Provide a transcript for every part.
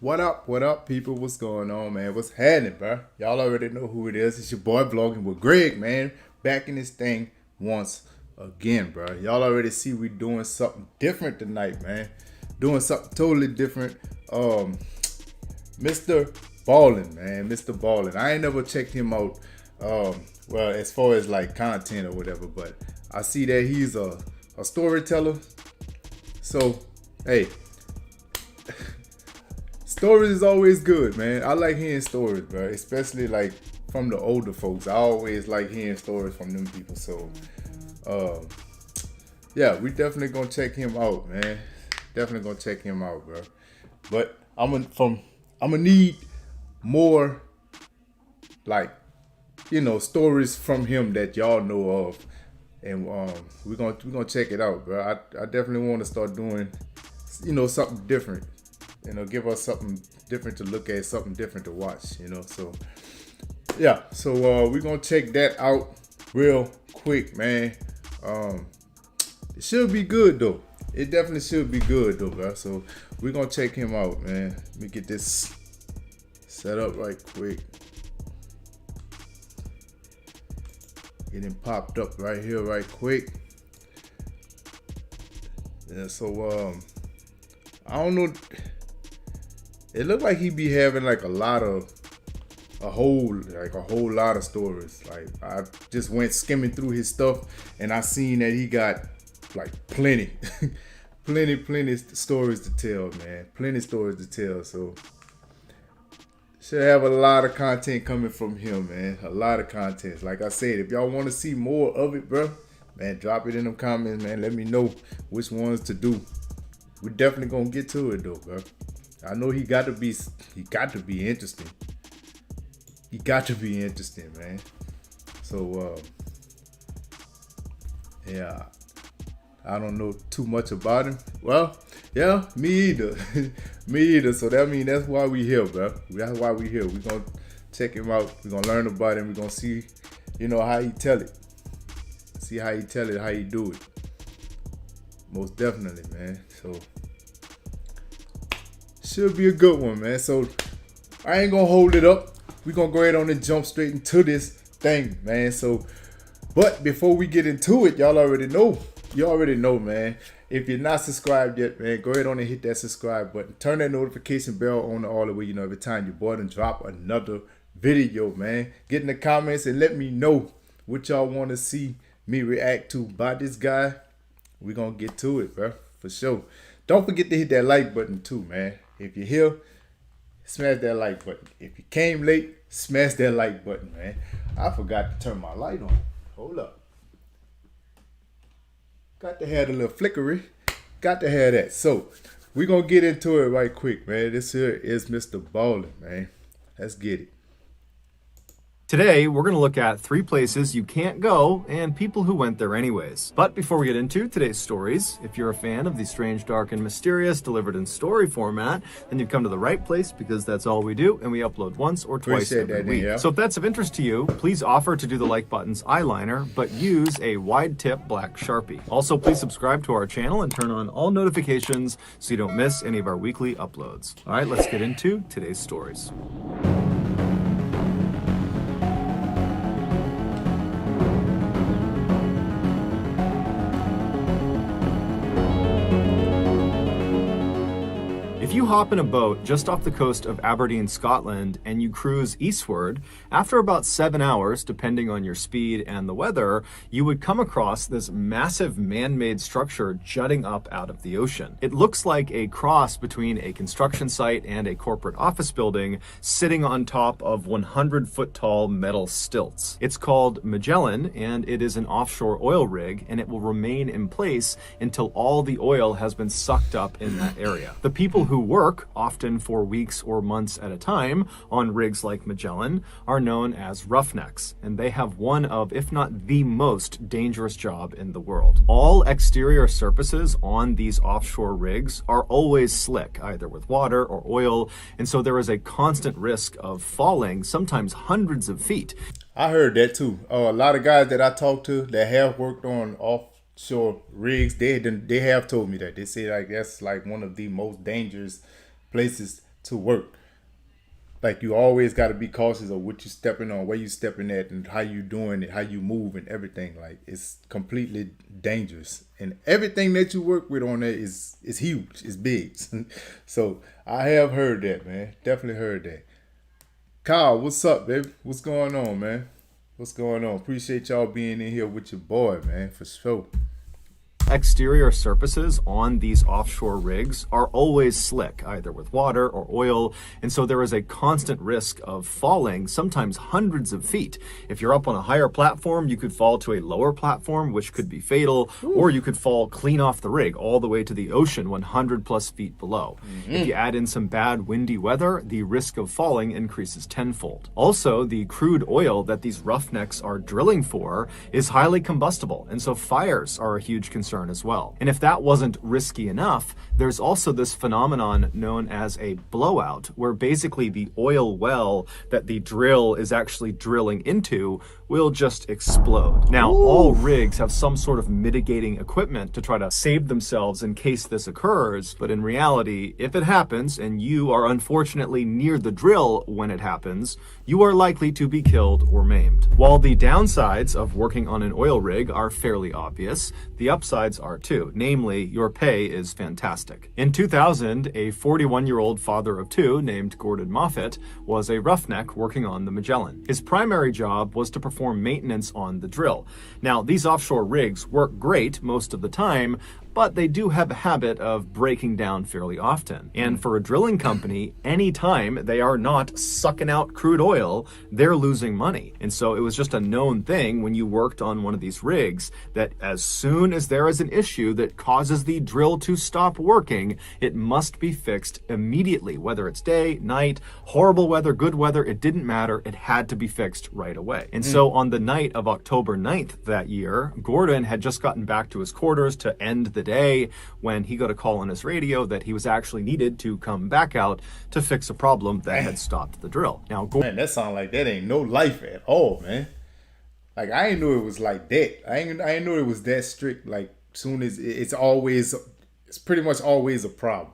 What up, people? What's going on, man? What's happening, bro? Y'all already know who it is. It's your boy vlogging with Greg, man. Back in this thing once again, bro. Y'all already see we doing something different tonight, man. Doing something totally different. Mr. Ballin, man. Mr. Ballin. I ain't never checked him out. Well, as far as like content or whatever, but I see that he's a storyteller. So, hey. Stories is always good, man. I like hearing stories, bro. Especially like from the older folks. I always like hearing stories from them people. So, yeah, we definitely gonna check him out, man. Definitely gonna check him out, bro. But I'm gonna need more, like, stories from him that y'all know of, and we're gonna check it out, bro. I definitely want to start doing, something different. Give us something different to look at, something different to watch, So, yeah, so we're going to check that out real quick, man. It should be good, though. It definitely should be good, though, bro. So, we're going to check him out, man. Let me get this set up right quick. Get him popped up right here right quick. Yeah, so, I don't know. It looked like he be having like a whole lot of stories. Like, I just went skimming through his stuff and I seen that he got like plenty, plenty stories to tell, man. Plenty stories to tell. So should have a lot of content coming from him, man. A lot of content. Like I said, if y'all want to see more of it, bro, man, drop it in them comments, man. Let me know which ones to do. We're definitely gonna get to it though, bro. I know he got to be interesting. He got to be interesting, man. So, yeah, I don't know too much about him. Well, yeah, me either. Me either. So that means that's why we here, bro. That's why we here. We're going to check him out. We're going to learn about him. We're going to see, how he tell it. See how he tell it, how he do it. Most definitely, man. So, should be a good one, man. So I ain't gonna hold it up. We're gonna go ahead on and jump straight into this thing, man. So, but before we get into it, y'all already know. You already know, man. If you're not subscribed yet, man, go ahead on and hit that subscribe button. Turn that notification bell on all the way, every time your boy done drop another video, man. Get in the comments and let me know what y'all want to see me react to by this guy. We're gonna get to it, bro, for sure. Don't forget to hit that like button too, man. If you're here, smash that like button. If you came late, smash that like button, man. I forgot to turn my light on. Hold up. Got to have a little flickery. Got to have that. So, we're going to get into it right quick, man. This here is Mr. Ballin, man. Let's get it. Today, we're going to look at 3 places you can't go and people who went there anyways. But before we get into today's stories, if you're a fan of the strange, dark, and mysterious delivered in story format, then you've come to the right place because that's all we do and we upload once or twice every week. Yeah. So if that's of interest to you, please offer to do the like button's eyeliner, but use a wide tip black Sharpie. Also, please subscribe to our channel and turn on all notifications so you don't miss any of our weekly uploads. All right, let's get into today's stories. If you hop in a boat just off the coast of Aberdeen, Scotland, and you cruise eastward, after about 7 hours, depending on your speed and the weather, you would come across this massive man-made structure jutting up out of the ocean. It looks like a cross between a construction site and a corporate office building sitting on top of 100-foot-tall metal stilts. It's called Magellan, and it is an offshore oil rig, and it will remain in place until all the oil has been sucked up in that area. The people who work, often for weeks or months at a time, on rigs like Magellan are known as roughnecks, and they have one of, if not the most dangerous job in the world. All exterior surfaces on these offshore rigs are always slick, either with water or oil, and so there is a constant risk of falling, sometimes hundreds of feet. I heard that too. A lot of guys that I talked to that have worked on offshore rigs, they have told me that. They say like that's like one of the most dangerous places to work. Like, you always got to be cautious of what you stepping on, where you stepping at, and how you doing it, how you move, and everything. Like, it's completely dangerous, and everything that you work with on there is huge, it's big. So I have heard that, man. Definitely heard that. Kyle, what's up, baby? What's going on, man? What's going on? Appreciate y'all being in here with your boy, man, for sure. Exterior surfaces on these offshore rigs are always slick, either with water or oil, and so there is a constant risk of falling, sometimes hundreds of feet. If you're up on a higher platform, you could fall to a lower platform, which could be fatal, or you could fall clean off the rig all the way to the ocean 100 plus feet below. If you add in some bad windy weather, the risk of falling increases tenfold. Also, the crude oil that these roughnecks are drilling for is highly combustible, and so fires are a huge concern as well. And if that wasn't risky enough, there's also this phenomenon known as a blowout, where basically the oil well that the drill is actually drilling into will just explode. Now, all rigs have some sort of mitigating equipment to try to save themselves in case this occurs, but in reality, if it happens and you are unfortunately near the drill when it happens, you are likely to be killed or maimed. While the downsides of working on an oil rig are fairly obvious, the upsides are too. Namely, your pay is fantastic. In 2000, a 41-year-old father of two named Gordon Moffat was a roughneck working on the Magellan. His primary job was to perform maintenance on the drill. Now, these offshore rigs work great most of the time, but they do have a habit of breaking down fairly often. And for a drilling company, anytime they are not sucking out crude oil, they're losing money. And so it was just a known thing when you worked on one of these rigs that as soon as there is an issue that causes the drill to stop working, it must be fixed immediately. Whether it's day, night, horrible weather, good weather, it didn't matter. It had to be fixed right away. And so on the night of October 9th that year, Gordon had just gotten back to his quarters to end the day when he got a call on his radio that he was actually needed to come back out to fix a problem that had stopped the drill. Now, Man, that sounds like that ain't no life at all, man. Like, I ain't knew it was like that. I ain't knew it was that strict. Like, soon as it's pretty much always a problem.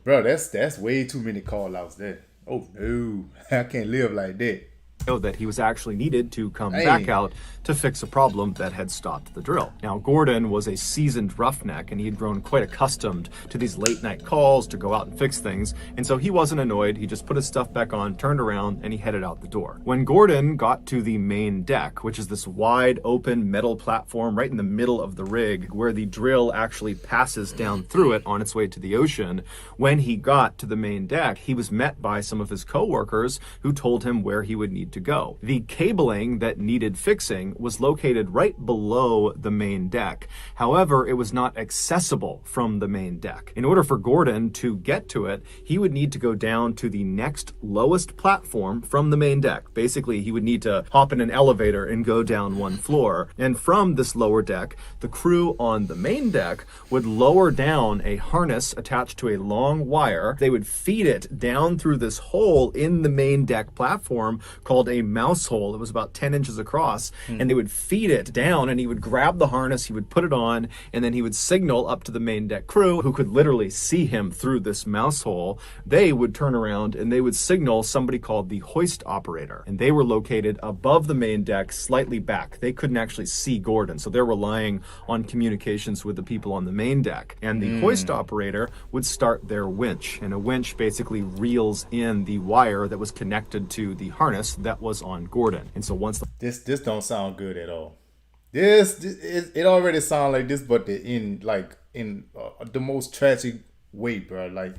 Bro, that's way too many call outs there. Oh no, I can't live like that. That he was actually needed to come back out to fix a problem that had stopped the drill. Now, Gordon was a seasoned roughneck, and he had grown quite accustomed to these late night calls to go out and fix things, and so he wasn't annoyed. He just put his stuff back on, turned around, and he headed out the door. When Gordon got to the main deck, which is this wide open metal platform right in the middle of the rig where the drill actually passes down through it on its way to the ocean, when he got to the main deck, he was met by some of his co-workers who told him where he would need to go. The cabling that needed fixing was located right below the main deck. However, it was not accessible from the main deck. In order for Gordon to get to it, he would need to go down to the next lowest platform from the main deck. Basically, he would need to hop in an elevator and go down one floor. And from this lower deck, the crew on the main deck would lower down a harness attached to a long wire. They would feed it down through this hole in the main deck platform called a mouse hole. It was about 10 inches across, and they would feed it down, and he would grab the harness, he would put it on, and then he would signal up to the main deck crew, who could literally see him through this mouse hole. They would turn around and they would signal somebody called the hoist operator, and they were located above the main deck, slightly back. They couldn't actually see Gordon, so they're relying on communications with the people on the main deck. And the hoist operator would start their winch, and a winch basically reels in the wire that was connected to the harness that was on Gordon. And so once this don't sound good at all. It already sounds like this, but in the most tragic way, bro. Like,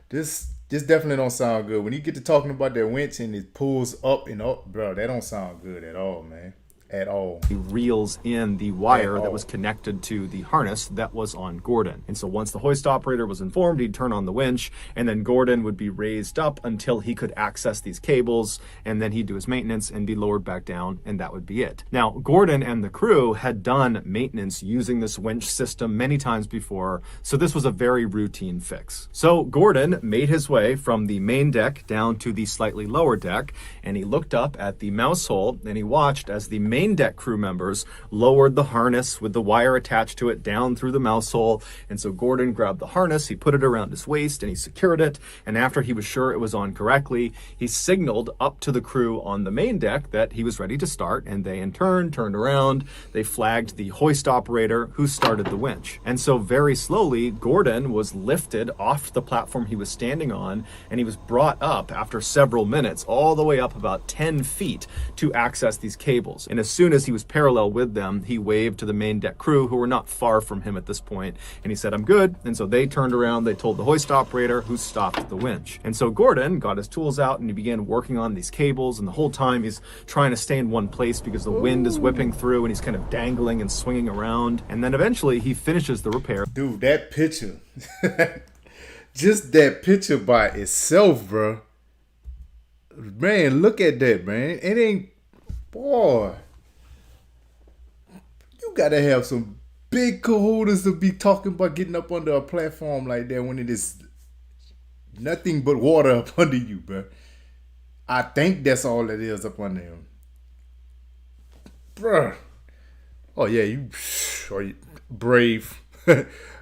this definitely don't sound good. When you get to talking about that winch and it pulls up and up, bro, that don't sound good at all, man. At all. He reels in the wire that was connected to the harness that was on Gordon. And so once the hoist operator was informed, he'd turn on the winch, and then Gordon would be raised up until he could access these cables, and then he'd do his maintenance and be lowered back down, and that would be it. Now, Gordon and the crew had done maintenance using this winch system many times before, so this was a very routine fix. So Gordon made his way from the main deck down to the slightly lower deck, and he looked up at the mouse hole, and he watched as the main main deck crew members lowered the harness with the wire attached to it down through the mouse hole. And so Gordon grabbed the harness, he put it around his waist, and he secured it. And after he was sure it was on correctly, he signaled up to the crew on the main deck that he was ready to start. And they in turn turned around, they flagged the hoist operator who started the winch. And so very slowly, Gordon was lifted off the platform he was standing on, and he was brought up after several minutes, all the way up about 10 feet to access these cables. And as soon as he was parallel with them, he waved to the main deck crew, who were not far from him at this point, and he said, "I'm good." And so they turned around, they told the hoist operator, who stopped the winch. And so Gordon got his tools out and he began working on these cables, and the whole time he's trying to stay in one place because the wind is whipping through and he's kind of dangling and swinging around. And then eventually he finishes the repair. Dude, that picture, just that picture by itself, bro. Man, look at that, man. It ain't, boy. You gotta have some big kahunas to be talking about getting up under a platform like that when it is nothing but water up under you, bro. I think that's all it is up under him, bro. Oh yeah, you brave.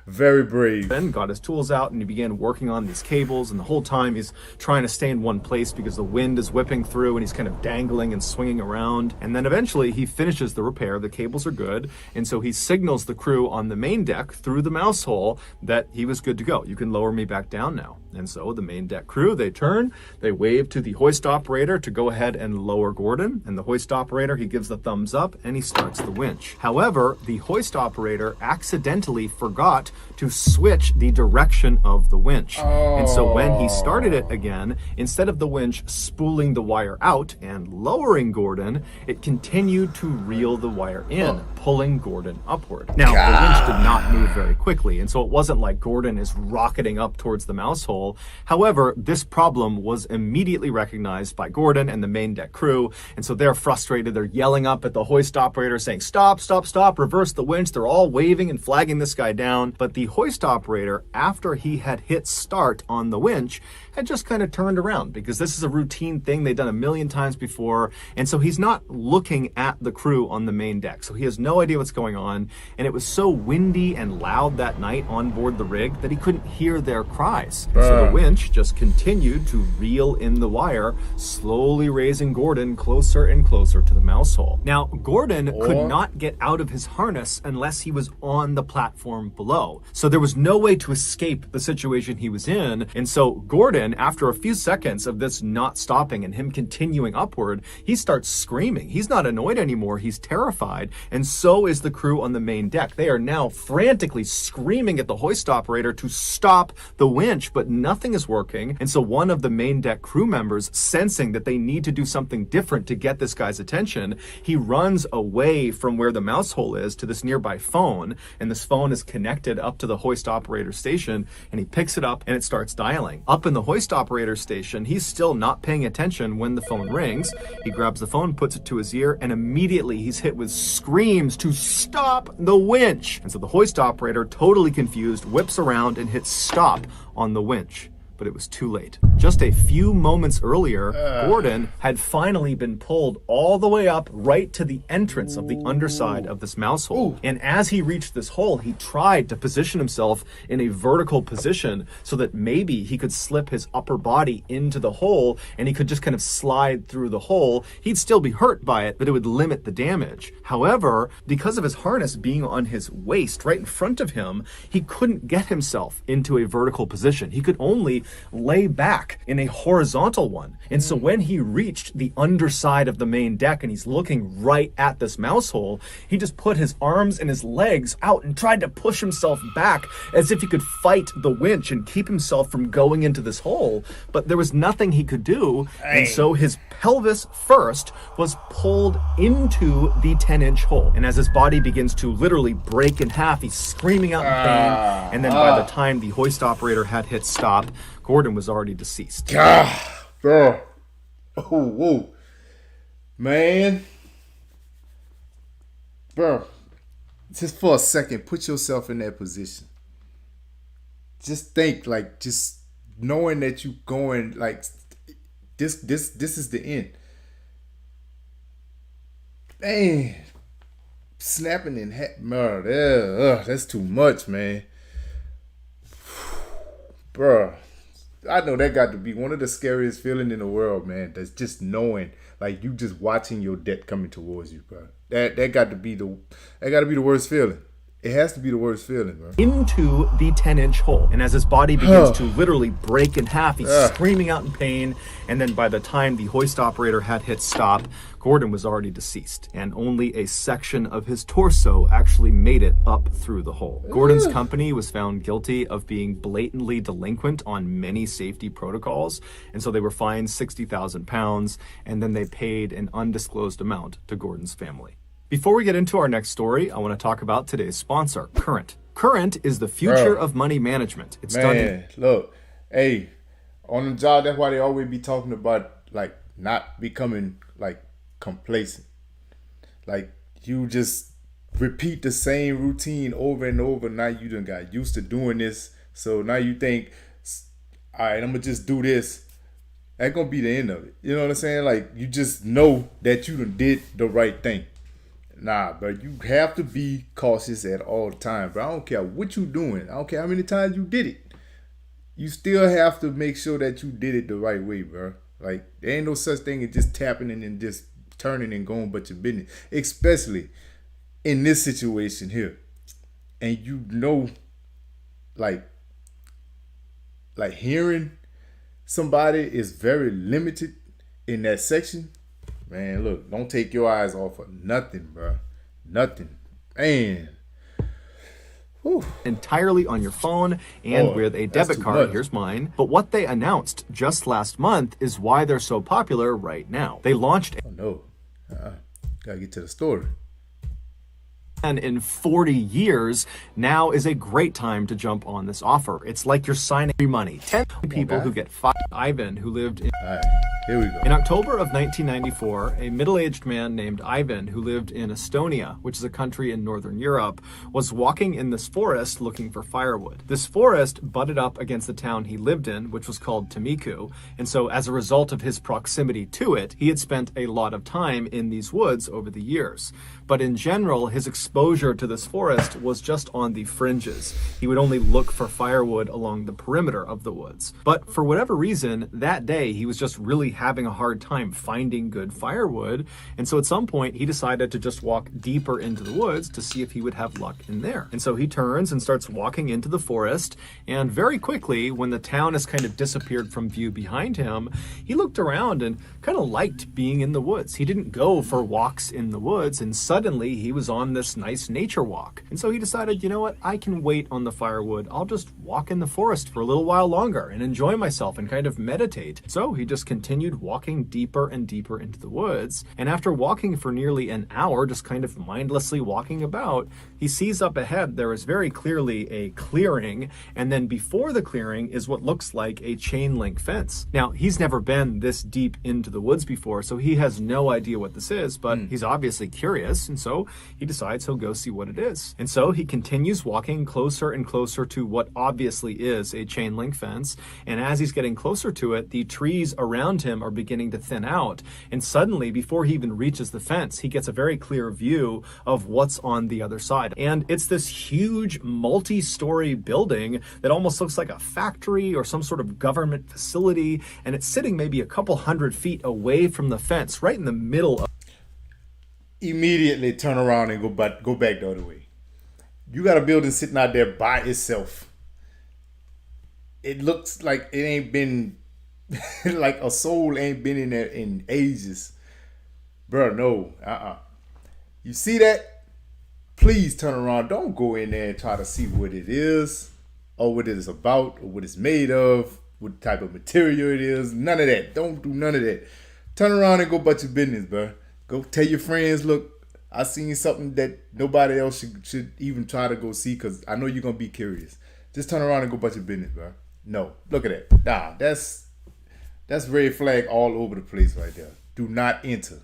Very brave. Ben got his tools out and he began working on these cables, and the whole time he's trying to stay in one place because the wind is whipping through and he's kind of dangling and swinging around. And then eventually he finishes the repair. The cables are good, and so he signals the crew on the main deck through the mouse hole that he was good to go. "You can lower me back down now." And so the main deck crew, they turn, they wave to the hoist operator to go ahead and lower Gordon, and the hoist operator, he gives the thumbs up and he starts the winch. However, the hoist operator accidentally forgot to switch the direction of the winch. And so when he started it again, instead of the winch spooling the wire out and lowering Gordon, it continued to reel the wire in, pulling Gordon upward. Now, the winch did not move very quickly, and so it wasn't like Gordon is rocketing up towards the mouse hole. However, this problem was immediately recognized by Gordon and the main deck crew, and so they're frustrated. They're yelling up at the hoist operator saying, "Stop, stop, stop, reverse the winch." They're all waving and flagging this guy down. But the hoist operator, after he had hit start on the winch, had just kind of turned around, because this is a routine thing they've done a million times before. And so he's not looking at the crew on the main deck. So he has no idea what's going on. And it was so windy and loud that night on board the rig that he couldn't hear their cries. So the winch just continued to reel in the wire, slowly raising Gordon closer and closer to the mouse hole. Now, Gordon could not get out of his harness unless he was on the platform below. So there was no way to escape the situation he was in. And so Gordon, after a few seconds of this not stopping and him continuing upward, he starts screaming. He's not annoyed anymore. He's terrified. And so is the crew on the main deck. They are now frantically screaming at the hoist operator to stop the winch, but nothing is working. And so one of the main deck crew members, sensing that they need to do something different to get this guy's attention, he runs away from where the mouse hole is to this nearby phone. And this phone is connected up to the hoist operator station, and he picks it up and it starts dialing. Up in the hoist operator station, he's still not paying attention when the phone rings. He grabs the phone, puts it to his ear, and immediately he's hit with screams to stop the winch. And so the hoist operator, totally confused, whips around and hits stop on the winch. But it was too late. Just a few moments earlier, Gordon had finally been pulled all the way up right to the entrance of the underside of this mouse hole. And as he reached this hole, he tried to position himself in a vertical position so that maybe he could slip his upper body into the hole and he could just kind of slide through the hole. He'd still be hurt by it, but it would limit the damage. However, because of his harness being on his waist right in front of him, he couldn't get himself into a vertical position. He could only lay back in a horizontal one. And so when he reached the underside of the main deck and he's looking right at this mouse hole, he just put his arms and his legs out and tried to push himself back as if he could fight the winch and keep himself from going into this hole. But there was nothing he could do. And so his pelvis first was pulled into the 10-inch hole. And as his body begins to literally break in half, he's screaming out in pain. And then by the time the hoist operator had hit stop, Gordon was already deceased. Bro. Oh, man. Bro, just for a second, put yourself in that position. Just think, like, just knowing that you going, like, this is the end. Man, snapping in that's too much, man. Bruh, I know that got to be one of the scariest feelings in the world, man. That's just knowing, like, you just watching your debt coming towards you, bro. That got to be the worst feeling. It has to be the worst feeling, bro. Into the 10-inch hole. And as his body begins to literally break in half, he's screaming out in pain. And then by the time the hoist operator had hit stop, Gordon was already deceased. And only a section of his torso actually made it up through the hole. Gordon's company was found guilty of being blatantly delinquent on many safety protocols. And so they were fined 60,000 pounds. And then they paid an undisclosed amount to Gordon's family. Before we get into our next story, I want to talk about today's sponsor, Current. Current is the future of money management. It's done. Look, hey, on the job, that's why they always be talking about, like, not becoming, like, complacent. Like, you just repeat the same routine over and over. Now you done got used to doing this. So now you think, all right, I'm going to just do this. That's going to be the end of it. You know what I'm saying? Like, you just know that you done did the right thing. Nah, but you have to be cautious at all times. But I don't care what you doing. I don't care how many times you did it. You still have to make sure that you did it the right way, bro. Like, there ain't no such thing as just tapping in and just turning and going but your business. Especially in this situation here. And you know, like hearing somebody is very limited in that section. Man, look, don't take your eyes off of nothing, bro. Nothing. Man. Whew. Entirely on your phone and with a debit card. Here's mine. But what they announced just last month is why they're so popular right now. They launched... Oh, no. Gotta get to the story. And in 40 years, now is a great time to jump on this offer. It's like you're signing free money. 10 people who get 5. Ivan, who lived in... All right, here we go. In October of 1994, a middle-aged man named Ivan, who lived in Estonia, which is a country in Northern Europe, was walking in this forest looking for firewood. This forest butted up against the town he lived in, which was called Timiku. And so as a result of his proximity to it, he had spent a lot of time in these woods over the years. But in general, his exposure to this forest was just on the fringes. He would only look for firewood along the perimeter of the woods. But for whatever reason, that day he was just really having a hard time finding good firewood. And so at some point he decided to just walk deeper into the woods to see if he would have luck in there. And so he turns and starts walking into the forest. And very quickly, when the town has kind of disappeared from view behind him, he looked around and kind of liked being in the woods. He didn't go for walks in the woods, and suddenly he was on this nice nature walk. And so he decided, you know what, I can wait on the firewood. I'll just walk in the forest for a little while longer and enjoy myself and kind of meditate. So he just continued walking deeper and deeper into the woods. And after walking for nearly an hour, just kind of mindlessly walking about, he sees up ahead there is very clearly a clearing. And then before the clearing is what looks like a chain link fence. Now, he's never been this deep into the woods before, so he has no idea what this is, but he's obviously curious. And so he decides he'll go see what it is. And so he continues walking closer and closer to what obviously is a chain link fence. And as he's getting closer to it, the trees around him are beginning to thin out. And suddenly, before he even reaches the fence, he gets a very clear view of what's on the other side. And it's this huge multi-story building that almost looks like a factory or some sort of government facility. And it's sitting maybe a couple 100 feet away from the fence, right in the middle of... Immediately turn around and go back the other way. You got a building sitting out there by itself. It looks like it ain't been, like a soul ain't been in there in ages. Bro, no. You see that? Please turn around. Don't go in there and try to see what it is, or what it is about, or what it's made of, what type of material it is. None of that. Don't do none of that. Turn around and go about your business, bro. Go tell your friends, look, I seen something that nobody else should even try to go see, because I know you're going to be curious. Just turn around and go about your business, bro. No, look at that. Nah, that's red flag all over the place right there. Do not enter.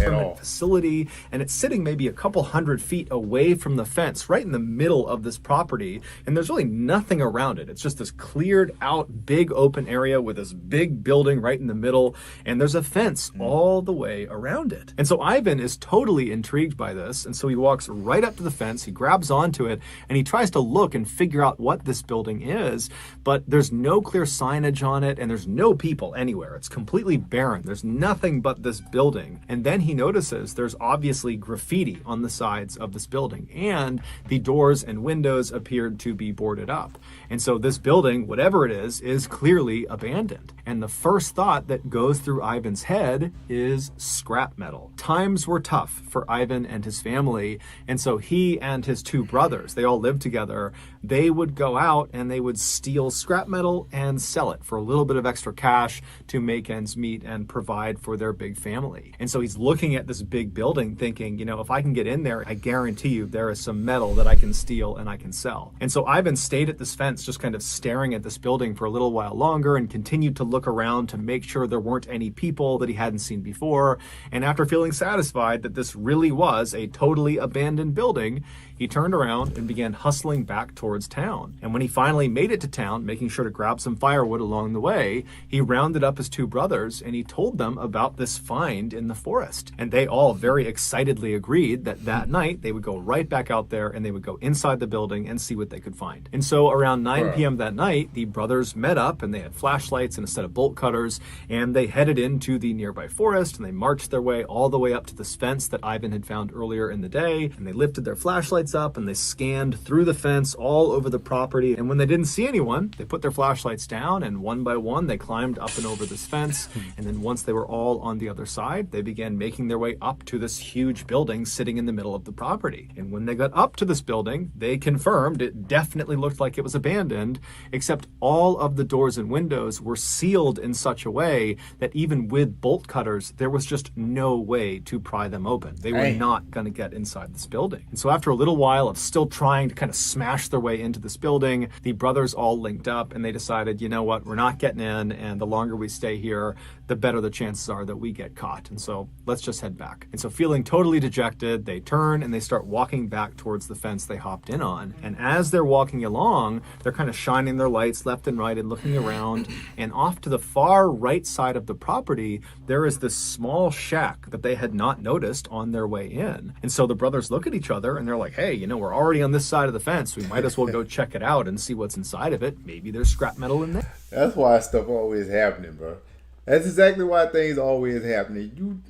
at all. Facility, and it's sitting maybe a couple 100 feet away from the fence, right in the middle of this property, and there's really nothing around it. It's just this cleared out big open area with this big building right in the middle, and there's a fence all the way around it. And so Ivan is totally intrigued by this, and so he walks right up to the fence, he grabs onto it, and he tries to look and figure out what this building is, but there's no clear signage on it, and there's no people anywhere. It's completely barren. There's nothing but this building. And then he notices there's obviously graffiti on the sides of this building, and the doors and windows appeared to be boarded up. And so this building, whatever it is clearly abandoned. And the first thought that goes through Ivan's head is scrap metal. Times were tough for Ivan and his family, and so he and his two brothers, they all lived together, they would go out and they would steal scrap metal and sell it for a little bit of extra cash to make ends meet and provide for their big family. And so he's looking at this big building thinking, if I can get in there, I guarantee you there is some metal that I can steal and I can sell. And so Ivan stayed at this fence just kind of staring at this building for a little while longer and continued to look around to make sure there weren't any people that he hadn't seen before. And after feeling satisfied that this really was a totally abandoned building, he turned around and began hustling back towards town. And when he finally made it to town, making sure to grab some firewood along the way, he rounded up his two brothers and he told them about this find in the forest. And they all very excitedly agreed that that night they would go right back out there and they would go inside the building and see what they could find. And so around 9 p.m. that night, the brothers met up and they had flashlights and a set of bolt cutters, and they headed into the nearby forest and they marched their way all the way up to this fence that Ivan had found earlier in the day. And they lifted their flashlights up and they scanned through the fence all over the property. And when they didn't see anyone, they put their flashlights down and one by one they climbed up and over this fence. And then once they were all on the other side, they began making their way up to this huge building sitting in the middle of the property. And when they got up to this building, they confirmed it definitely looked like it was abandoned, except all of the doors and windows were sealed in such a way that even with bolt cutters, there was just no way to pry them open. They were not going to get inside this building. And so after a little while of still trying to kind of smash their way into this building, the brothers all linked up and they decided, you know what, we're not getting in, and the longer we stay here, the better the chances are that we get caught. And so let's just head back. And so feeling totally dejected, they turn and they start walking back towards the fence they hopped in on. And as they're walking along, they're kind of shining their lights left and right and looking around. And off to the far right side of the property, there is this small shack that they had not noticed on their way in. And so the brothers look at each other and they're like, hey, we're already on this side of the fence. We might as well go check it out and see what's inside of it. Maybe there's scrap metal in there. That's why stuff always happening, bro. That's exactly why things always happening.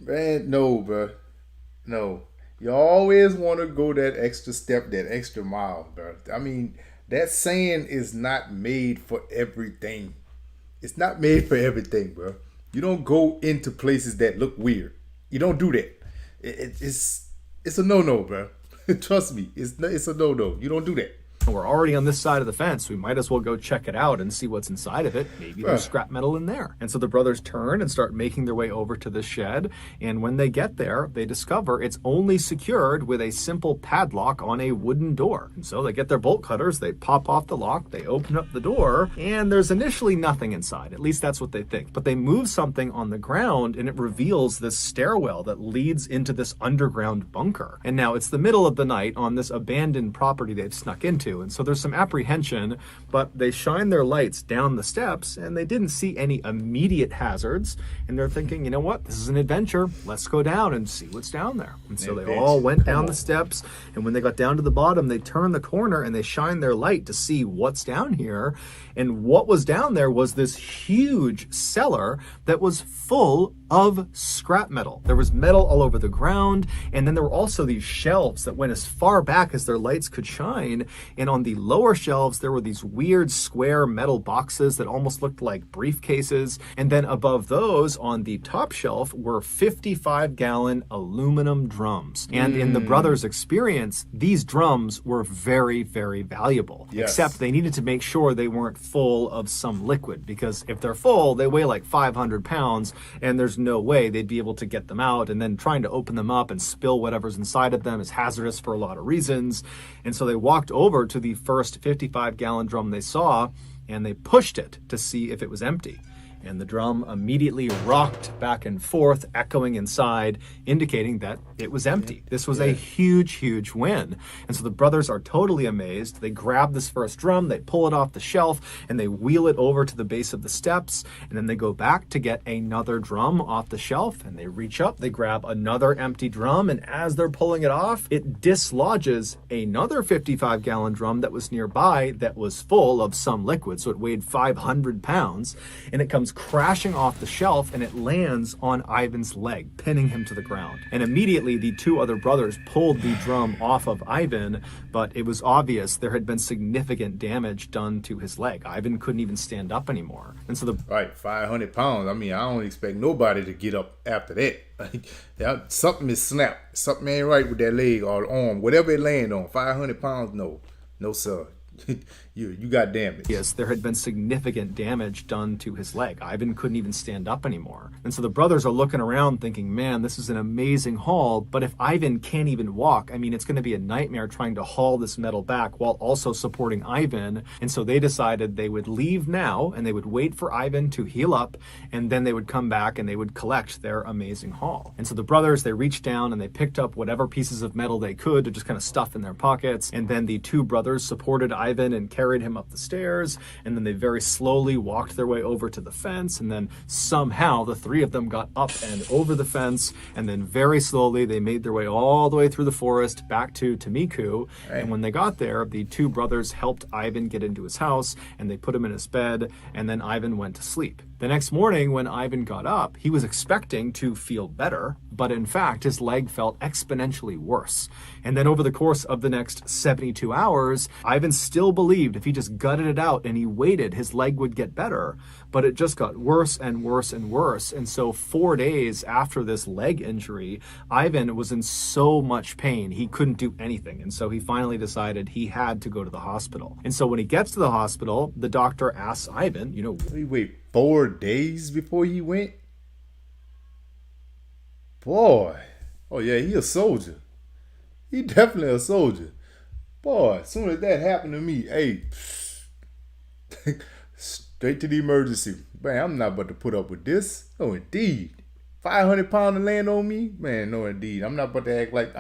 No, bro. No. You always want to go that extra step, that extra mile, bro. I mean, that saying is not made for everything. It's not made for everything, bro. You don't go into places that look weird. You don't do that. It's a no-no, bro. Trust me, it's a no-no. You don't do that. We're already on this side of the fence. We might as well go check it out and see what's inside of it. Maybe there's scrap metal in there. And so the brothers turn and start making their way over to the shed. And when they get there, they discover it's only secured with a simple padlock on a wooden door. And so they get their bolt cutters, they pop off the lock, they open up the door, and there's initially nothing inside. At least that's what they think. But they move something on the ground and it reveals this stairwell that leads into this underground bunker. And now it's the middle of the night on this abandoned property they've snuck into. And so there's some apprehension, but they shine their lights down the steps and they didn't see any immediate hazards. And they're thinking, you know what, this is an adventure. Let's go down and see what's down there. And so they all went down the steps. And when they got down to the bottom, they turned the corner and they shined their light to see what's down here. And what was down there was this huge cellar that was full of scrap metal. There was metal all over the ground, and then there were also these shelves that went as far back as their lights could shine, and on the lower shelves there were these weird square metal boxes that almost looked like briefcases, and then above those on the top shelf were 55-gallon aluminum drums. And in the brothers' experience, these drums were very, very valuable. Yes. Except they needed to make sure they weren't full of some liquid, because if they're full, they weigh like 500 pounds, and there's no way they'd be able to get them out, and then trying to open them up and spill whatever's inside of them is hazardous for a lot of reasons. And so they walked over to the first 55-gallon drum they saw, and they pushed it to see if it was empty. And the drum immediately rocked back and forth, echoing inside, indicating that it was empty. This was a huge, huge win. And so the brothers are totally amazed. They grab this first drum, they pull it off the shelf, and they wheel it over to the base of the steps. And then they go back to get another drum off the shelf, and they reach up, they grab another empty drum, and as they're pulling it off, it dislodges another 55-gallon drum that was nearby that was full of some liquid. So it weighed 500 pounds, and it comes crashing off the shelf, and it lands on Ivan's leg, pinning him to the ground. And immediately the two other brothers pulled the drum off of Ivan, but it was obvious there had been significant damage done to his leg. Ivan couldn't even stand up anymore. And so Right, 500 pounds. I mean, I don't expect nobody to get up after that. Something is snapped. Something ain't right with that leg or arm. Whatever it land on, 500 pounds, no. No, sir. You got damage. Yes, there had been significant damage done to his leg. Ivan couldn't even stand up anymore. And so the brothers are looking around thinking, man, this is an amazing haul, but if Ivan can't even walk, I mean, it's going to be a nightmare trying to haul this metal back while also supporting Ivan. And so they decided they would leave now and they would wait for Ivan to heal up, and then they would come back and they would collect their amazing haul. And so the brothers, they reached down and they picked up whatever pieces of metal they could to just kind of stuff in their pockets. And then the two brothers supported Ivan and carried him up the stairs, and then they very slowly walked their way over to the fence, and then somehow the three of them got up and over the fence, and then very slowly they made their way all the way through the forest back to Tamiku. Right. And when they got there, the two brothers helped Ivan get into his house, and they put him in his bed, and then Ivan went to sleep. The next morning when Ivan got up, he was expecting to feel better, but in fact his leg felt exponentially worse. And then over the course of the next 72 hours, Ivan still believed if he just gutted it out and he waited, his leg would get better. But it just got worse and worse and worse. And so 4 days after this leg injury, Ivan was in so much pain, he couldn't do anything. And so he finally decided he had to go to the hospital. And so when he gets to the hospital, the doctor asks Ivan, Wait, 4 days before he went? Boy. Oh, yeah, he a soldier. He definitely a soldier. Boy, as soon as that happened to me, hey, straight to the emergency. Man, I'm not about to put up with this. No, indeed. 500 pounds to land on me? Man, no, indeed. I'm not about to act like,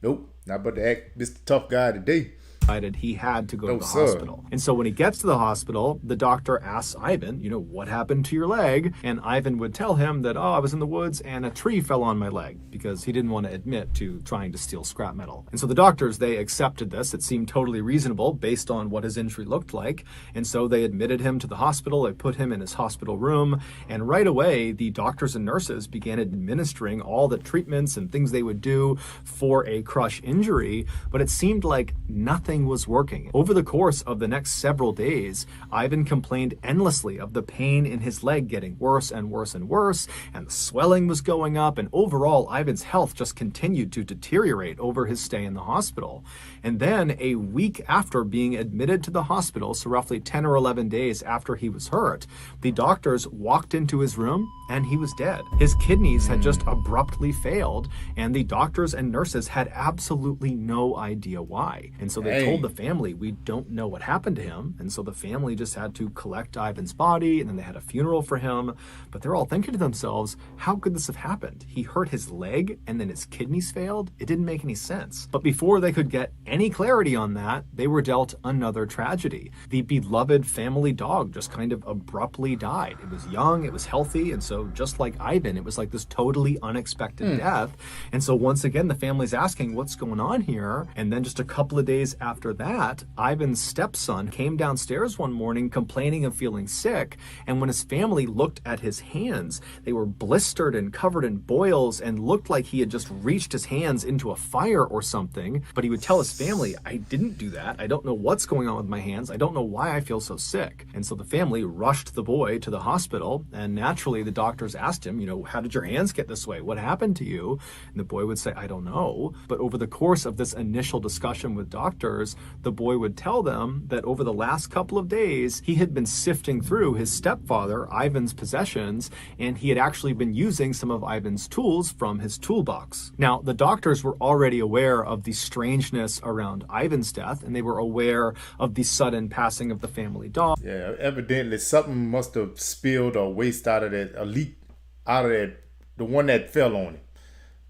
nope, not about to act this tough guy today. Decided he had to go to the hospital. And so when he gets to the hospital, the doctor asks Ivan, what happened to your leg? And Ivan would tell him that, I was in the woods and a tree fell on my leg, because he didn't want to admit to trying to steal scrap metal. And so the doctors, they accepted this. It seemed totally reasonable based on what his injury looked like. And so they admitted him to the hospital. They put him in his hospital room. And right away, the doctors and nurses began administering all the treatments and things they would do for a crush injury. But it seemed like nothing was working. Over the course of the next several days, Ivan complained endlessly of the pain in his leg getting worse and worse and worse, and the swelling was going up, and overall Ivan's health just continued to deteriorate over his stay in the hospital. And then a week after being admitted to the hospital, so roughly 10 or 11 days after he was hurt, the doctors walked into his room and he was dead. His kidneys had just abruptly failed, and the doctors and nurses had absolutely no idea why. And so they told the family, we don't know what happened to him. And so the family just had to collect Ivan's body, and then they had a funeral for him. But they're all thinking to themselves, how could this have happened? He hurt his leg and then his kidneys failed? It didn't make any sense. But before they could get any clarity on that, they were dealt another tragedy. The beloved family dog just kind of abruptly died. It was young, it was healthy, and so just like Ivan, it was like this totally unexpected death. And so once again, the family's asking, what's going on here? And then just a couple of days after that, Ivan's stepson came downstairs one morning complaining of feeling sick. And when his family looked at his hands, they were blistered and covered in boils and looked like he had just reached his hands into a fire or something. But he would tell his family, I didn't do that. I don't know what's going on with my hands. I don't know why I feel so sick. And so the family rushed the boy to the hospital. And naturally, the doctors asked him, how did your hands get this way? What happened to you? And the boy would say, I don't know. But over the course of this initial discussion with doctors, doctors, the boy would tell them that over the last couple of days, he had been sifting through his stepfather, Ivan's possessions, and he had actually been using some of Ivan's tools from his toolbox. Now, the doctors were already aware of the strangeness around Ivan's death, and they were aware of the sudden passing of the family dog. Yeah, evidently something must have spilled or waste out of that, a leak out of that, the one that fell on it.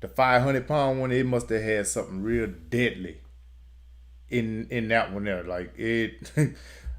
The 500-pound one, it must have had something real deadly in that one there. Like, it,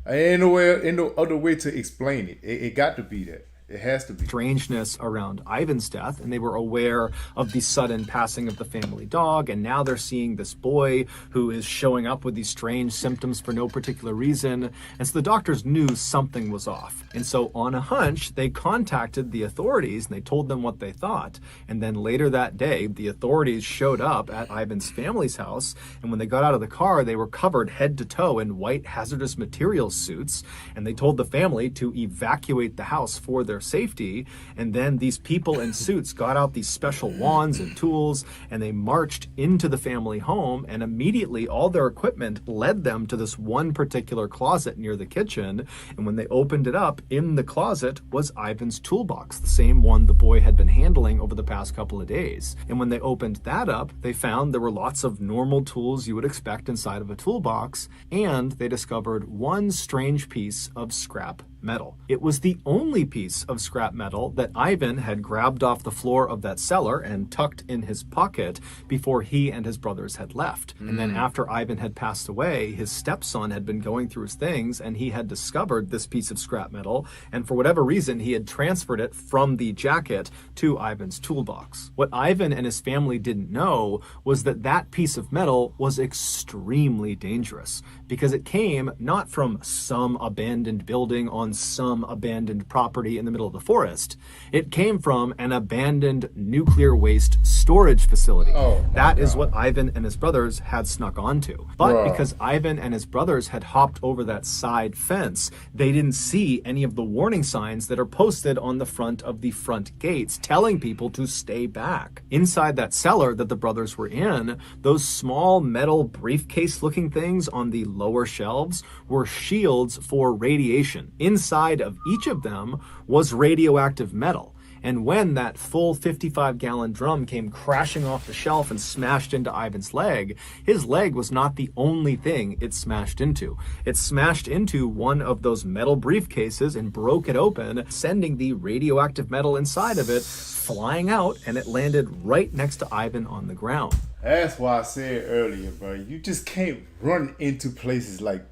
ain't no other way to explain it. It got to be that. It has to be. Strangeness around Ivan's death, and they were aware of the sudden passing of the family dog, and now they're seeing this boy who is showing up with these strange symptoms for no particular reason, and so the doctors knew something was off. And so on a hunch, they contacted the authorities, and they told them what they thought. And then later that day, the authorities showed up at Ivan's family's house, and when they got out of the car, they were covered head to toe in white hazardous materials suits, and they told the family to evacuate the house for their safety. And then these people in suits got out these special wands and tools, and they marched into the family home, and immediately all their equipment led them to this one particular closet near the kitchen. And when they opened it up, in the closet was Ivan's toolbox, the same one the boy had been handling over the past couple of days. And when they opened that up, they found there were lots of normal tools you would expect inside of a toolbox, and they discovered one strange piece of scrap metal. It was the only piece of scrap metal that Ivan had grabbed off the floor of that cellar and tucked in his pocket before he and his brothers had left. And then after Ivan had passed away, his stepson had been going through his things, and he had discovered this piece of scrap metal, and for whatever reason, he had transferred it from the jacket to Ivan's toolbox. What Ivan and his family didn't know was that that piece of metal was extremely dangerous, because it came not from some abandoned building on some abandoned property in the middle of the forest. It came from an abandoned nuclear waste storage facility. That is what Ivan and his brothers had snuck onto. But because Ivan and his brothers had hopped over that side fence, they didn't see any of the warning signs that are posted on the front of the front gates telling people to stay back. Inside that cellar that the brothers were in, those small metal briefcase looking things on the lower shelves were shields for radiation. Inside of each of them was radioactive metal. And when that full 55-gallon drum came crashing off the shelf and smashed into Ivan's leg, his leg was not the only thing it smashed into. It smashed into one of those metal briefcases and broke it open, sending the radioactive metal inside of it flying out, and it landed right next to Ivan on the ground. That's why I said earlier, bro, you just can't run into places like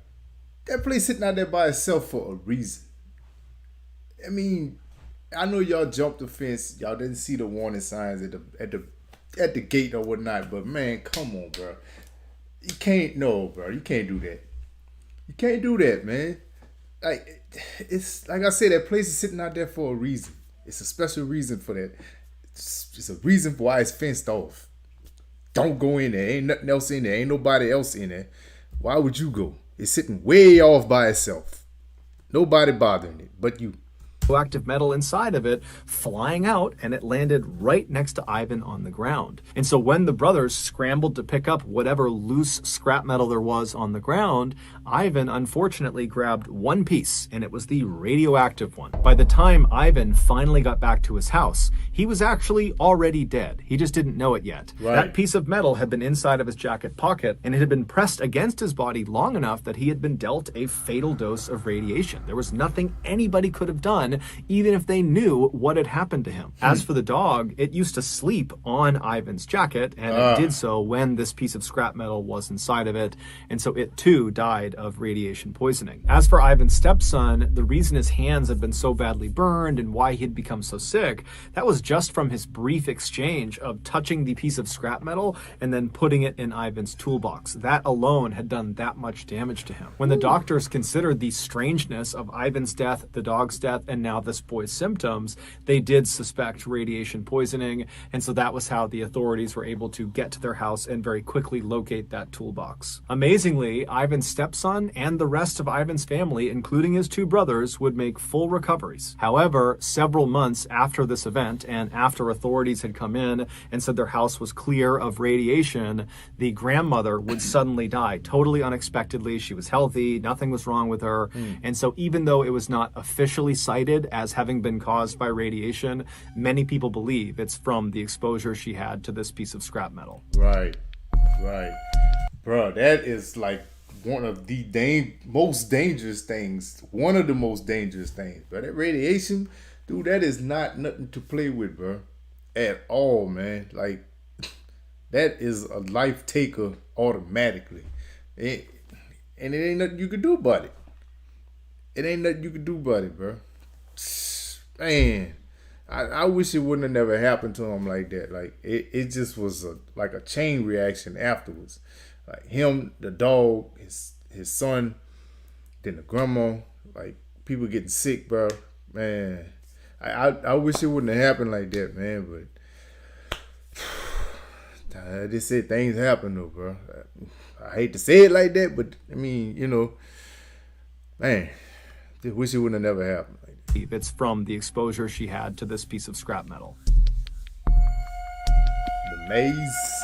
that place sitting out there by itself for a reason. I mean, I know y'all jumped the fence, y'all didn't see the warning signs at the gate or whatnot, but man, come on, bro. You can't you can't do that. You can't do that, man. Like, it's like I said, that place is sitting out there for a reason. It's a special reason for that. It's a reason for why it's fenced off. Don't go in there. Ain't nothing else in there. Ain't nobody else in there. Why would you go? It's sitting way off by itself. Nobody bothering it but you. Radioactive metal inside of it flying out, and it landed right next to Ivan on the ground. And so when the brothers scrambled to pick up whatever loose scrap metal there was on the ground, Ivan unfortunately grabbed one piece, and it was the radioactive one. By the time Ivan finally got back to his house, he was actually already dead. He just didn't know it yet. Right. That piece of metal had been inside of his jacket pocket, and it had been pressed against his body long enough that he had been dealt a fatal dose of radiation. There was nothing anybody could have done, even if they knew what had happened to him. As for the dog, it used to sleep on Ivan's jacket, and it did so when this piece of scrap metal was inside of it, and so it too died of radiation poisoning. As for Ivan's stepson, the reason his hands had been so badly burned and why he had become so sick, that was just from his brief exchange of touching the piece of scrap metal and then putting it in Ivan's toolbox. That alone had done that much damage to him. When the doctors considered the strangeness of Ivan's death, the dog's death, and now this boy's symptoms, they did suspect radiation poisoning. And so that was how the authorities were able to get to their house and very quickly locate that toolbox. Amazingly, Ivan's stepson and the rest of Ivan's family, including his two brothers, would make full recoveries. However, several months after this event and after authorities had come in and said their house was clear of radiation, the grandmother would suddenly die totally unexpectedly. She was healthy, nothing was wrong with her. And so even though it was not officially cited as having been caused by radiation, many people believe it's from the exposure she had to this piece of scrap metal. Right. Bro, that is like one of the most dangerous things. One of the most dangerous things. But that radiation, dude, that is not nothing to play with, bro. At all, man. Like, that is a life taker automatically. And it ain't nothing you can do about it. It ain't nothing you can do about it, bro. Man, I wish it wouldn't have never happened to him like that. Like, it just was like a chain reaction afterwards. Like, him, the dog, his son, then the grandma, like, people getting sick, bro. Man, I wish it wouldn't have happened like that, man, but I just said things happen though, bro. I hate to say it like that, but I mean, you know, man, just wish it wouldn't have never happened like that. It's from the exposure she had to this piece of scrap metal. The maze.